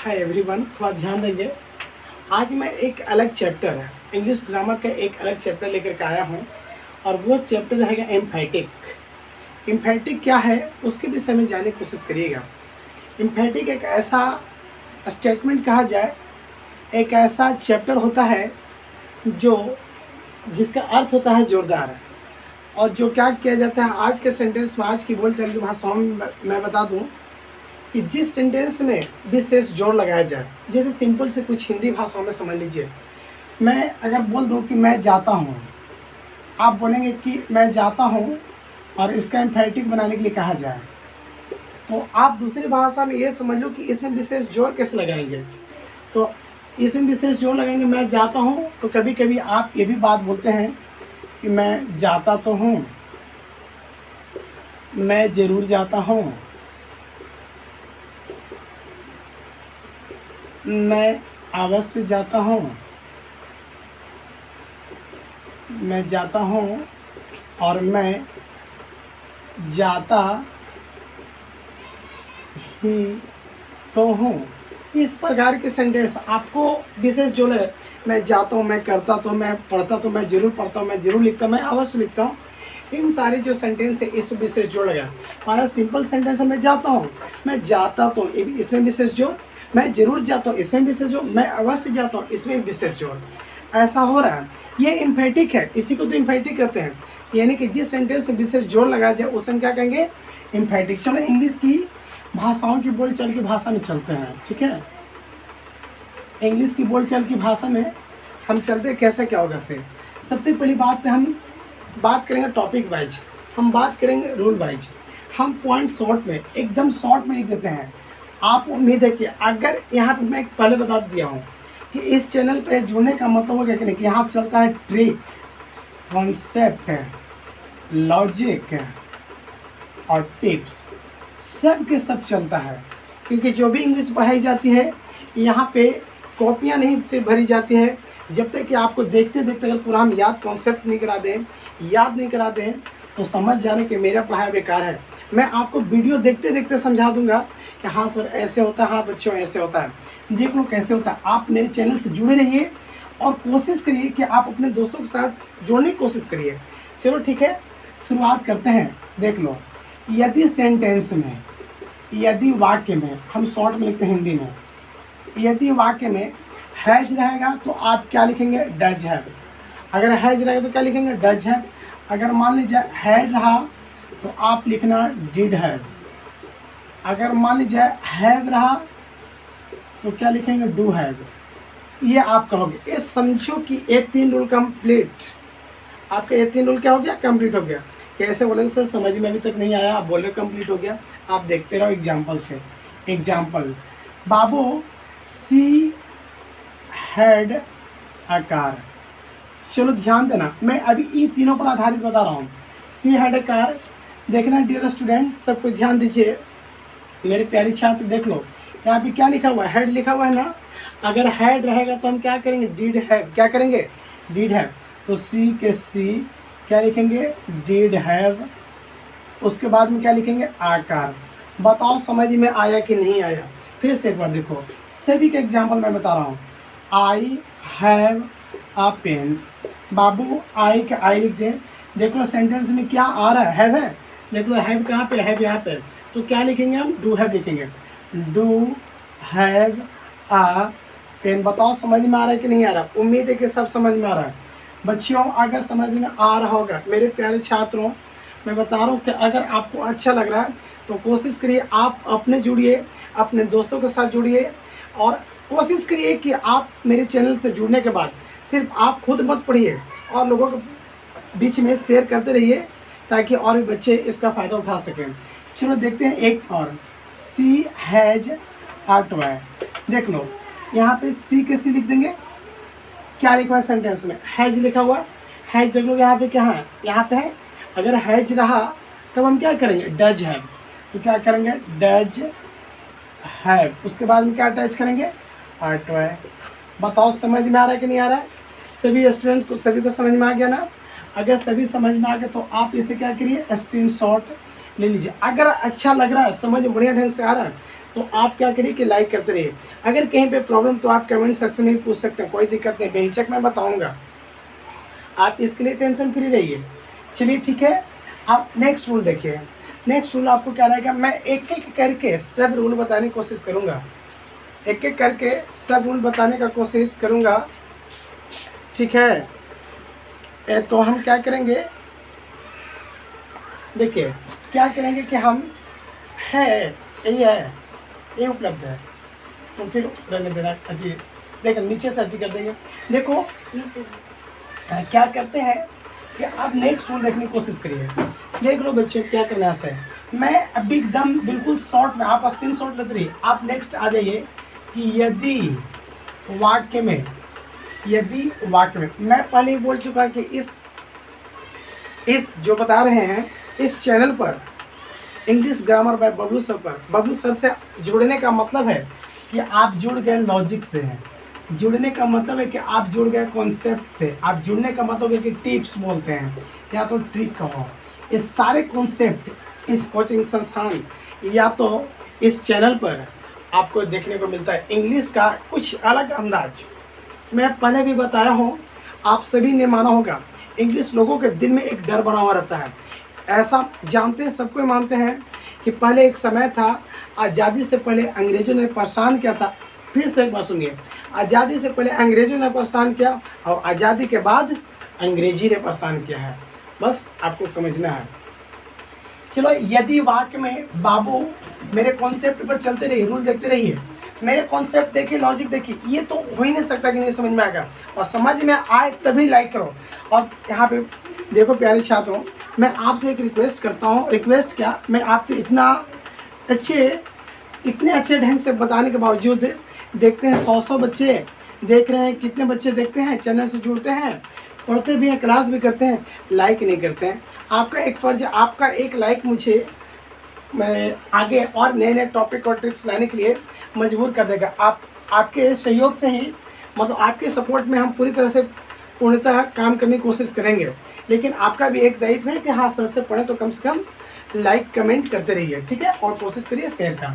Hi everyone, थोड़ा ध्यान देंगे। आज मैं एक अलग चैप्टर है, इंग्लिश ग्रामर का एक अलग चैप्टर लेकर के आया हूँ और वो चैप्टर रहेगा एम्फैटिक। एम्फैटिक क्या है उसके विषय में जानने की कोशिश करिएगा। एम्फैटिक एक ऐसा स्टेटमेंट कहा जाए, एक ऐसा चैप्टर होता है जो जिसका अर्थ होता है जोरदार। और जो क्या किया जाता है आज के सेंटेंस में, आज की बोलचाल की भाषाओं में मैं बता दूं कि जिस सेंटेंस में विशेष जोर लगाया जाए, जैसे सिंपल से कुछ हिंदी भाषाओं में समझ लीजिए। मैं अगर बोल दूं कि मैं जाता हूं, आप बोलेंगे कि मैं जाता हूं और इसका एम्फैटिक बनाने के लिए कहा जाए, तो आप दूसरी भाषा में ये समझ लो कि इसमें विशेष जोर कैसे लगाएंगे। तो इसमें विशेष जोर लगाएंगे मैं जाता हूं, तो कभी कभी आप ये भी बात बोलते हैं कि मैं जाता तो हूं, मैं ज़रूर जाता हूं, मैं अवश्य जाता हूँ, मैं जाता हूँ और मैं जाता ही तो हूँ। इस प्रकार के सेंटेंस आपको विशेष जो है, मैं जाता हूँ, मैं करता तो, मैं पढ़ता तो, मैं जरूर पढ़ता हूँ, मैं जरूर लिखता हूँ, मैं अवश्य लिखता हूँ। इन सारे जो सेंटेंस है इस विशेष जोड़ लगा। हमारा सिंपल सेंटेंस है मैं जाता हूँ, मैं जाता तो, इसमें विशेष जोड़, मैं जरूर जाता हूँ इसमें विशेष जोड़, मैं अवश्य जाता हूँ इसमें विशेष जोड़। ऐसा हो रहा है, ये एम्फैटिक है, इसी को तो एम्फैटिक कहते हैं। यानी कि जिस सेंटेंस में विशेष जोड़ लगाया जाए उसे हम क्या कहेंगे, एम्फैटिक। चलो इंग्लिश की भाषाओं की बोलचाल की भाषा में चलते हैं, ठीक है। इंग्लिश की बोलचाल की भाषा में हम चलते हैं, कैसे क्या होगा से। सबसे पहली बात है, हम बात करेंगे टॉपिक वाइज, हम बात करेंगे रूल वाइज। हम पॉइंट शॉर्ट में, एकदम शॉर्ट में लिख देते हैं। आप उम्मीद है कि अगर यहाँ पे मैं पहले बता दिया हूँ कि इस चैनल पे जुड़ने का मतलब हो क्या कि यहाँ चलता है ट्रिक, कॉन्सेप्ट, लॉजिक और टिप्स, सब के सब चलता है। क्योंकि जो भी इंग्लिश पढ़ाई जाती है यहाँ पे कॉपियाँ नहीं से भरी जाती है। जब तक कि आपको देखते देखते अगर पूरा हम याद कॉन्सेप्ट नहीं करा दें, याद नहीं करा दें, तो समझ जाने कि मेरा पढ़ाया बेकार है। मैं आपको वीडियो देखते देखते समझा दूंगा कि हाँ सर ऐसे होता है, हाँ बच्चों ऐसे होता है, देख लो कैसे होता है। आप मेरे चैनल से जुड़े रहिए और कोशिश करिए कि आप अपने दोस्तों के साथ जोड़ने की कोशिश करिए। चलो ठीक है, शुरुआत करते हैं। देख लो, यदि सेंटेंस में, यदि वाक्य में, हम शॉर्ट में लिखते हैं हिंदी में, यदि वाक्य में हैज रहेगा तो आप क्या लिखेंगे, डज हैव। अगर हैज रहेगा तो क्या लिखेंगे, डज हैव। अगर मान लीजिए हैड रहा तो आप लिखना डिड हैव। अगर मान लीजिए हैव रहा तो क्या लिखेंगे, डू हैव। ये आप कहोगे। ये समझो कि ये 3 रूल कंप्लीट, आपका ये 3 रूल क्या हो गया, कंप्लीट हो गया। कैसे बोलेंगे सर, समझ में अभी तक नहीं आया, आप बोले कंप्लीट हो गया। आप देखते रहो एग्जाम्पल से। Example, Babu she had a car. चलो ध्यान देना, मैं अभी ये तीनों पर आधारित बता रहा हूँ। सी हैड अ कार, देखना डियर स्टूडेंट, सबको ध्यान दीजिए, मेरे प्यारे छात्र देख लो। यहाँ पे क्या लिखा हुआ है, हैड लिखा हुआ है ना। अगर हैड रहेगा तो हम क्या करेंगे, डिड हैव। क्या करेंगे, डिड हैव। तो सी के सी क्या लिखेंगे, डिड हैव। उसके बाद में क्या लिखेंगे, आकार। बताओ समझ में आया कि नहीं आया। फिर से एक बार देखो, सभी के एग्जाम्पल मैं बता रहा हूँ। आई हैव अ पेन, बाबू आई के आई लिख दें। देख लो सेंटेंस में क्या आ रहा है, हैव है। देख लो हैव कहाँ पे, हैव यहाँ पे। तो क्या लिखेंगे हम, डू हैव लिखेंगे। Do have a pen. बताओ समझ में आ रहा है कि नहीं आ रहा। उम्मीद है कि सब समझ में आ रहा है। बच्चों अगर समझ में आ रहा होगा, मेरे प्यारे छात्रों, मैं बता रहा हूँ कि अगर आपको अच्छा लग रहा है तो कोशिश करिए आप अपने जुड़िए, अपने दोस्तों के साथ जुड़िए और कोशिश करिए कि आप मेरे चैनल से जुड़ने के बाद सिर्फ आप खुद मत पढ़िए और लोगों के बीच में शेयर करते रहिए ताकि और भी बच्चे इसका फ़ायदा उठा सकें। चलो देखते हैं एक और, सी हैज अ टॉय। देख लो यहाँ पे सी के सी लिख देंगे। क्या लिखा हुआ है सेंटेंस में, हैज लिखा हुआ है। हैज देख लो यहाँ पे क्या है, यहाँ पे है। अगर हैज रहा तब हम क्या करेंगे, डज हैव। तो क्या करेंगे, डज हैव। उसके बाद में क्या अटैच करेंगे, अ टॉय। बताओ समझ में आ रहा है कि नहीं आ रहा है। सभी स्टूडेंट्स को, सभी को समझ में आ गया ना। अगर सभी समझ में आ गया तो आप इसे क्या करिए, स्क्रीनशॉट ले लीजिए। अगर अच्छा लग रहा है, समझ बढ़िया ढंग से आ रहा है, तो आप क्या करिए कि लाइक करते रहिए। अगर कहीं पे प्रॉब्लम तो आप कमेंट सेक्शन में भी पूछ सकते हैं, कोई दिक्कत नहीं, बेहिचक मैं बताऊंगा, आप इसके लिए टेंशन फ्री रहिए। चलिए ठीक है, आप नेक्स्ट रूल देखिए। नेक्स्ट रूल आपको क्या रहेगा, मैं एक एक करके सब रूल बताने की कोशिश करूंगा, एक एक करके सब रूल बताने का कोशिश करूंगा, ठीक है। तो हम क्या करेंगे, देखिए क्या करेंगे कि हम ये उपलब्ध है, तो फिर रहने देना, अभी देखो नीचे सर्च कर देंगे। देखो क्या करते हैं कि आप नेक्स्ट रूल देखने की कोशिश करिए। देख लो बच्चों क्या करना है, मैं अभी एकदम बिल्कुल शॉर्ट में, आप स्क्रीन शॉट लेते रहिए, आप नेक्स्ट आ जाइए कि यदि वाक्य में मैं पहले ही बोल चुका कि इस जो बता रहे हैं इस चैनल पर English grammar bye Bablu sir पर, बबलू सर से जुड़ने का मतलब है कि आप जुड़ गए लॉजिक से हैं, जुड़ने का मतलब है कि आप जुड़ गए कॉन्सेप्ट से, आप जुड़ने का मतलब है कि टिप्स बोलते हैं या तो ट्रिक कहो, इस सारे कॉन्सेप्ट इस कोचिंग संस्थान या तो इस चैनल पर आपको देखने को मिलता है। इंग्लिश का कुछ अलग अंदाज, मैं पहले भी बताया हूँ, आप सभी ने माना होगा, इंग्लिश लोगों के दिल में एक डर बना हुआ रहता है। ऐसा जानते हैं, सबको मानते हैं कि पहले एक समय था, आज़ादी से पहले अंग्रेज़ों ने परेशान किया था। फिर से एक बार सुनिए, आज़ादी से पहले अंग्रेज़ों ने परेशान किया और आज़ादी के बाद अंग्रेजी ने परेशान किया है, बस आपको समझना है। चलो यदि वाक्य में बाबू मेरे कॉन्सेप्ट पर चलते रहिए, रूल देखते रहिए, मेरे कॉन्सेप्ट देखिए, लॉजिक देखिए, ये तो हो ही नहीं सकता कि नहीं समझ में आएगा, और समझ में आए तभी लाइक करो। और यहाँ पे देखो प्यारे छात्रों, मैं आपसे एक रिक्वेस्ट करता हूँ, रिक्वेस्ट क्या, मैं आपसे इतने अच्छे ढंग से बताने के बावजूद देखते हैं 100 बच्चे देख रहे हैं, कितने बच्चे देखते हैं, चैनल से जुड़ते हैं, पढ़ते भी हैं, क्लास भी करते हैं, लाइक नहीं करते हैं। आपका एक फ़र्ज है, आपका एक लाइक मुझे मैं आगे और नए नए टॉपिक और ट्रिक्स लाने के लिए मजबूर कर देगा। आपके सहयोग से ही, मतलब आपके सपोर्ट में हम पूरी तरह से पूर्णतः काम करने की कोशिश करेंगे, लेकिन आपका भी एक दायित्व है कि हाँ सर से पढ़ें तो कम से कम लाइक कमेंट करते रहिए, ठीक है, और कोशिश करिए शेयर का।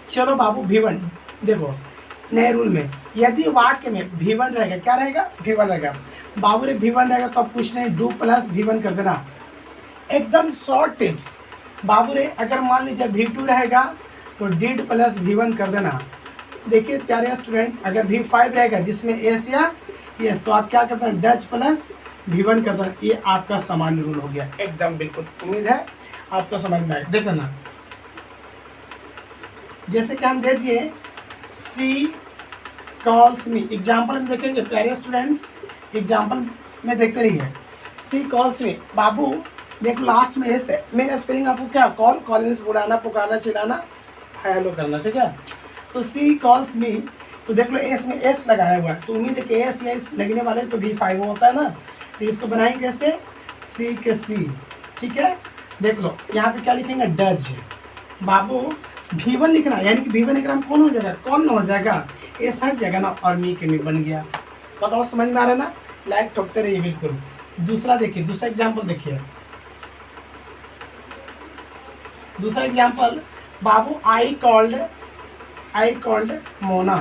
चलो बाबू V1 देखो, नए रूल में यदि वाक्य में V1 रहेगा, क्या रहेगा, V1 रहेगा, बाबू रे V1 रहेगा तो आप पूछ रहे हैं डू प्लस V1 कर देना, एकदम शॉर्ट टिप्स। बाबू रे अगर मान लीजिए V2 रहेगा तो डिड प्लस V1 कर देना। देखिए प्यारे स्टूडेंट, अगर V5 रहेगा जिसमें एस या यस, तो आप क्या करते हैं, डच प्लस V1 कर देना। ये आपका सामान्य रूल हो गया, एकदम बिल्कुल, उम्मीद है आपका समझ में आएगा। देख लेना, जैसे कि हम दे दिए सी कॉल्स मी, एग्जाम्पल में देखेंगे प्यारे स्टूडेंट्स, एग्जाम्पल में देखते रहिए। सी कॉल्स मी, बाबू देखो लास्ट में एस है, मेरा स्पेलिंग आपको क्या, कॉल मीन्स बुलाना, पुकारना, चिल्लाना, हेलो करना, ठीक है। तो सी कॉल्स मी, तो देख लो एस में एस लगाया हुआ है, तो उम्मीद है कि एस या एस लगने वाले तो V5 होता है ना, तो इसको बनाएंगे कैसे, सी के सी, ठीक है। देख लो यहाँ पे क्या लिखेंगे, डज। बाबू V1 लिखना, यानी कि V1 का नाम कौन हो जाएगा, कौन हो जाएगा, एस हट जाएगा ना, और मी के मी बन गया। बताओ समझ में आ रहा है ना, लाइक ठोकते रहिए बिल्कुल। दूसरा देखिए, दूसरा एग्जाम्पल देखिए, दूसरा example, Babu I called Mona,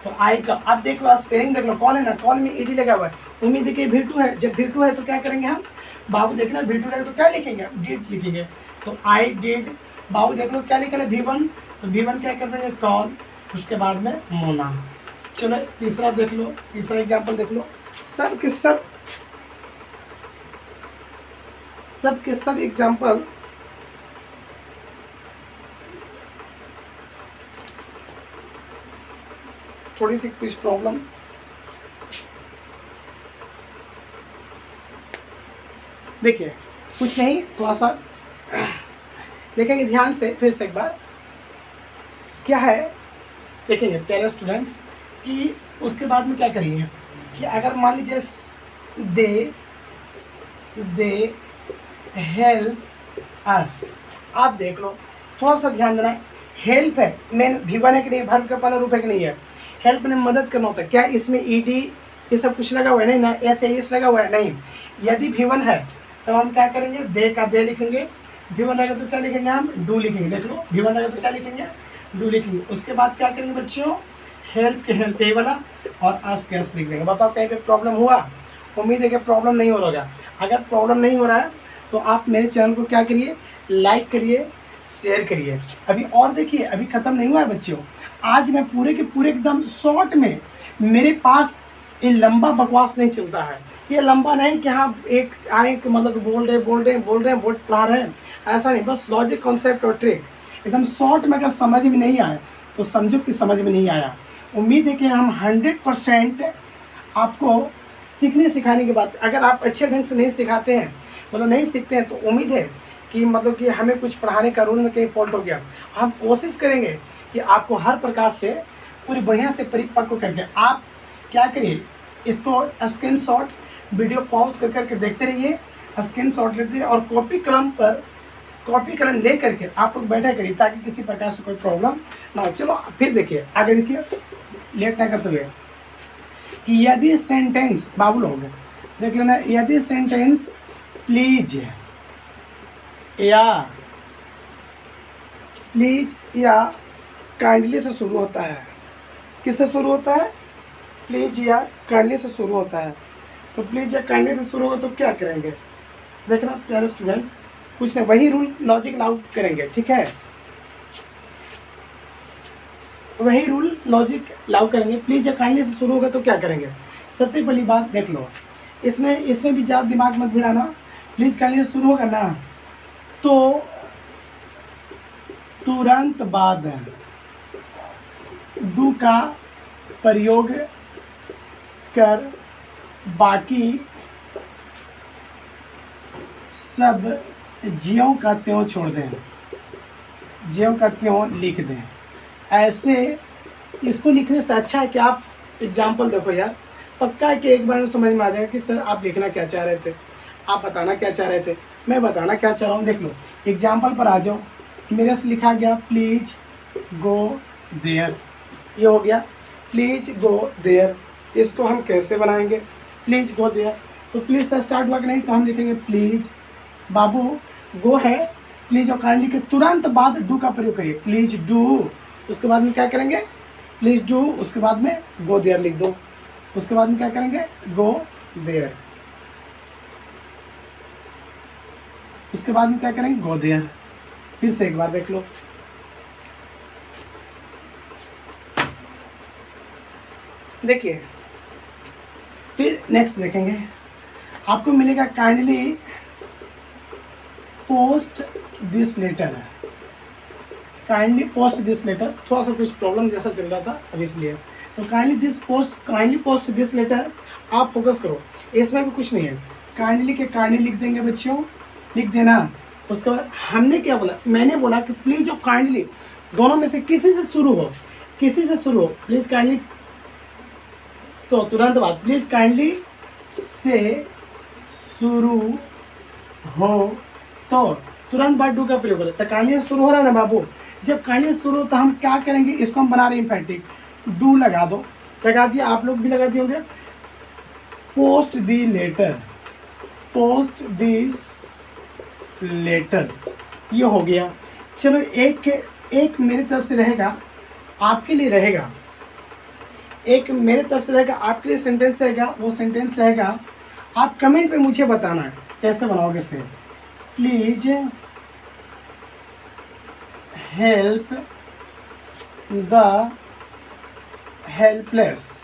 तो आई का, अब देख लो स्पेलिंग देख लो, कॉल है ना, कॉल में ईडी लगा हुआ है, उम्मीद है कि V2 है, जब V2 है तो क्या करेंगे हम, बाबू देखना V2 रहेगा तो क्या लिखेंगे, डिड लिखेंगे, तो आई डिड। बाबू देख लो क्या लिखा है V1, तो V1 क्या कर देंगे, कॉल, उसके बाद में मोना। चलो तीसरा देख लो, तीसरा एग्जाम्पल देख लो, सब के सब एग्जाम्पल थोड़ी सी कुछ प्रॉब्लम, देखिए कुछ नहीं, थोड़ा सा देखेंगे ध्यान से, फिर से एक बार क्या है देखेंगे प्यारे स्टूडेंट्स, कि उसके बाद में क्या करेंगे कि अगर मान लीजिए दे हेल्प अस, आप देख लो थोड़ा सा ध्यान देना, हेल्प है, मेन V1 है कि नहीं, वर्ब का पहला रूप है कि नहीं है, हेल्प ने मदद करना होता है, क्या इसमें ईडी ये सब कुछ लगा हुआ है, नहीं ना, एस लगा हुआ है, नहीं। यदि V1 है तो हम क्या करेंगे, दे का दे लिखेंगे, V1 रहेगा तो क्या लिखेंगे हम, डू लिखेंगे। देख लो V1 रहेगा तो क्या लिखेंगे, डू लिखेंगे। उसके बाद क्या करेंगे बच्चों, हेल्प के हेल्प ये वाला और आस्क एस लिख देंगे। बताओ कहीं पे प्रॉब्लम हुआ, उम्मीद है कि प्रॉब्लम नहीं हो रहा होगा। अगर प्रॉब्लम नहीं हो रहा है तो आप मेरे चैनल को क्या करिए, लाइक करिए, शेयर करिए। अभी और देखिए, अभी ख़त्म नहीं हुआ है बच्चों। आज मैं पूरे के पूरे एकदम शॉर्ट में, मेरे पास ये लंबा बकवास नहीं चलता है। ये लंबा नहीं कि हाँ एक आए कि मतलब बोल रहे बोर्ड पढ़ा रहे हैं, ऐसा नहीं। बस लॉजिक, कॉन्सेप्ट और ट्रिक एकदम शॉर्ट में। अगर समझ में नहीं आए तो समझो कि समझ में नहीं आया। उम्मीद है कि हम 100% आपको सीखने सिखाने के बाद, अगर आप अच्छे ढंग से नहीं सिखाते हैं, मतलब नहीं सीखते हैं, तो उम्मीद है कि मतलब कि हमें कुछ पढ़ाने का रूल में कहीं फॉल्ट हो गया। हम कोशिश करेंगे कि आपको हर प्रकार से पूरी बढ़िया से परिपक्व करके, आप क्या करिए, इसको स्क्रीनशॉट वीडियो पॉज कर करके देखते रहिए, स्क्रीनशॉट लेते रहिए और कॉपी कलम ले करके आप लोग बैठा करिए, ताकि किसी प्रकार से कोई प्रॉब्लम ना हो। चलो फिर देखिए आगे, देखिए लेट ना करते हुए कि यदि सेंटेंस, बाबू लोग देख लेना, यदि सेंटेंस प्लीज या काइंडली से शुरू होता है, किससे शुरू होता है, प्लीज या काइंडली से शुरू होता है, तो प्लीज या काइंडली से शुरू होगा तो क्या करेंगे, देखना प्यारे स्टूडेंट्स, कुछ नहीं, वही रूल लॉजिक लागू करेंगे, ठीक है, वही रूल लॉजिक लागू करेंगे। प्लीज या काइंडली से शुरू होगा तो क्या करेंगे, सबसे पहली बात देख लो, इसमें भी ज़्यादा दिमाग मत भिड़ाना। प्लीज काइंडली से शुरू होगा ना, तो तुरंत बाद डू का प्रयोग कर बाकी सब ज्यों का त्यों छोड़ दें, ज्यों का त्यों लिख दें। ऐसे इसको लिखने से अच्छा है कि आप एग्जाम्पल देखो यार, पक्का है कि एक बार में समझ में आ जाएगा कि सर आप लिखना क्या चाह रहे थे, आप बताना क्या चाह रहे थे, मैं बताना क्या चाह रहा हूँ। देख लो एग्जाम्पल पर आ जाओ। मेरे से लिखा गया प्लीज गो देयर, ये हो गया प्लीज गो देयर। इसको हम कैसे बनाएंगे, प्लीज गो देयर, तो प्लीज से स्टार्ट हुआ कि नहीं, तो हम लिखेंगे प्लीज, बाबू गो है, प्लीज और काइंडली के तुरंत बाद डू का प्रयोग करिए, प्लीज डू। उसके बाद में क्या करेंगे, प्लीज डू, उसके बाद में गो देयर लिख दो, उसके बाद में क्या करेंगे, गो देयर, उसके बाद में क्या करेंगे, गो देयर। फिर से एक बार देख लो, देखिए फिर नेक्स्ट देखेंगे, आपको मिलेगा kindly post this letter, kindly post this letter, थोड़ा सा कुछ प्रॉब्लम जैसा चल रहा था अब इसलिए, तो काइंडली पोस्ट दिस लेटर, आप फोकस करो, इसमें भी कुछ नहीं है, काइंडली के काइंडली लिख देंगे बच्चों, लिख देना। उसके बाद हमने क्या बोला, मैंने बोला कि प्लीज और काइंडली दोनों में से किसी से शुरू हो, किसी से शुरू हो, प्लीज काइंडली, तो तुरंत बाद प्लीज काइंडली से शुरू हो तो तुरंत बाद डू का प्रयोग होता है। तो काइंडली से शुरू हो रहा है ना बाबू, जब काइंडली से शुरू हो तो हम क्या करेंगे, इसको हम बना रहे हैं इम्फेटिक, डू लगा दो, लगा दिया, आप लोग भी लगा दिए होंगे, post the letter, post this letters, ये हो गया। चलो एक मेरी तरफ से रहेगा, आपके लिए रहेगा, एक मेरे तरफ से रहेगा, आपके लिए सेंटेंस रहेगा, वो सेंटेंस रहेगा, आप कमेंट पे मुझे बताना है कैसे बनाओगे से, प्लीज हेल्प द हेल्पलेस,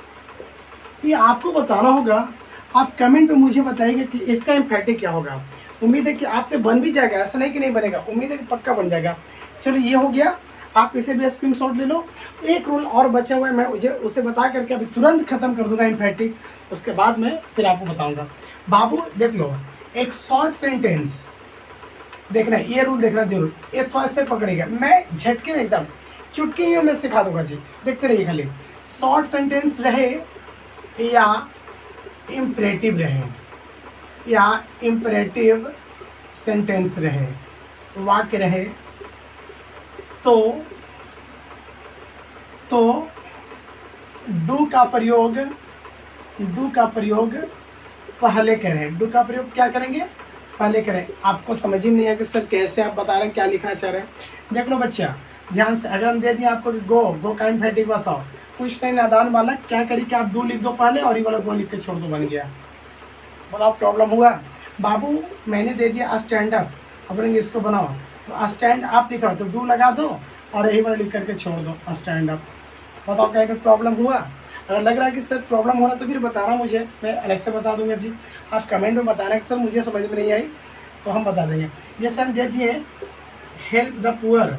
ये आपको बताना होगा, आप कमेंट पे मुझे बताइएगा कि इसका एम्फेटिक क्या होगा। उम्मीद है कि आपसे बन भी जाएगा, ऐसा नहीं कि नहीं बनेगा, उम्मीद है कि पक्का बन जाएगा। चलो ये हो गया, आप इसे भी स्क्रीनशॉट ले लो। एक रूल और बचा हुआ है, मैं उसे बता करके अभी तुरंत खत्म कर दूंगा एम्फेटिक, उसके बाद में फिर आपको बताऊंगा। बाबू देख लो, एक शॉर्ट सेंटेंस देखना, ये रूल देखना जरूर, ये थोड़ा से पकड़ेगा, मैं झटके में एकदम चुटकी में मैं सिखा दूंगा जी, देखते रहिए खाली। शॉर्ट सेंटेंस रहे या इम्परेटिव रहे, या इम्परेटिव सेंटेंस रहे, वाक्य रहे, तो डू का प्रयोग पहले करें, डू का प्रयोग क्या करेंगे, पहले करें। आपको समझ ही नहीं है कि सर कैसे आप बता रहे हैं, क्या लिखना चाह रहे हैं। देख लो बच्चा ध्यान से, अगर हम दे दिए आपको कि गो का एम्फेटिक बताओ, कुछ नहीं नादान बालक, क्या करी कि आप डू लिख दो पहले और ये वाला गो लिख के छोड़ दो, बन गया। बताओ प्रॉब्लम हुआ। बाबू मैंने दे दिया स्टैंड अप, अब बोलेंगे इसको बनाओ, तो स्टैंड अप लिखा तो डू लगा दो और यही वाला लिख करके छोड़ दो स्टैंड अप। बताओ कहीं पे प्रॉब्लम हुआ। अगर लग रहा है कि सर प्रॉब्लम हो रहा है तो फिर बताना मुझे, मैं अलग से बता दूंगा जी। आप कमेंट में बताना कि सर मुझे समझ में नहीं आई, तो हम बता देंगे। जैसे हम दे दिए help the poor,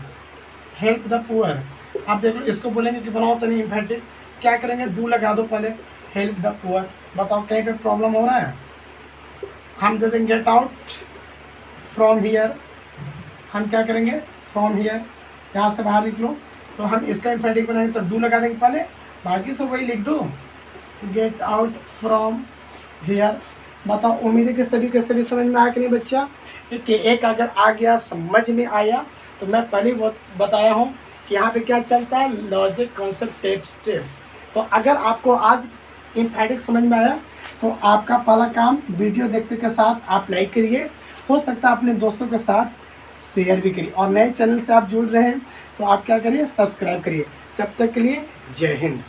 help the poor, आप देख लो इसको बोलेंगे कि बनाओ तो नहीं इम्फेक्टिव, क्या करेंगे डू लगा दो पहले, हेल्प द पुअर। बताओ कहीं पे प्रॉब्लम हो रहा है। हम दे देंगे गेट आउट फ्रॉम हियर, हम क्या करेंगे फ्रॉम हियर, यहाँ से बाहर निकलो, तो हम इसका इम्फेक्टिव बनाएंगे तो डू लगा देंगे पहले, बाकी सब वही लिख दो, गेट आउट फ्रॉम हियर। बताओ उम्मीद है कि सभी के सभी समझ में आया कि नहीं बच्चा। एक अगर आ गया समझ में आया तो मैं पहले वो बताया हूँ कि यहाँ पे क्या चलता है, लॉजिक कॉन्सेप्ट स्टेप। तो अगर आपको आज इम्फेटिक समझ में आया तो आपका पहला काम वीडियो देखते के साथ आप लाइक करिए, हो सकता है अपने दोस्तों के साथ शेयर भी करिए, और नए चैनल से आप जुड़ रहे हैं तो आप क्या करिए सब्सक्राइब करिए। तब तक के लिए जय हिंद।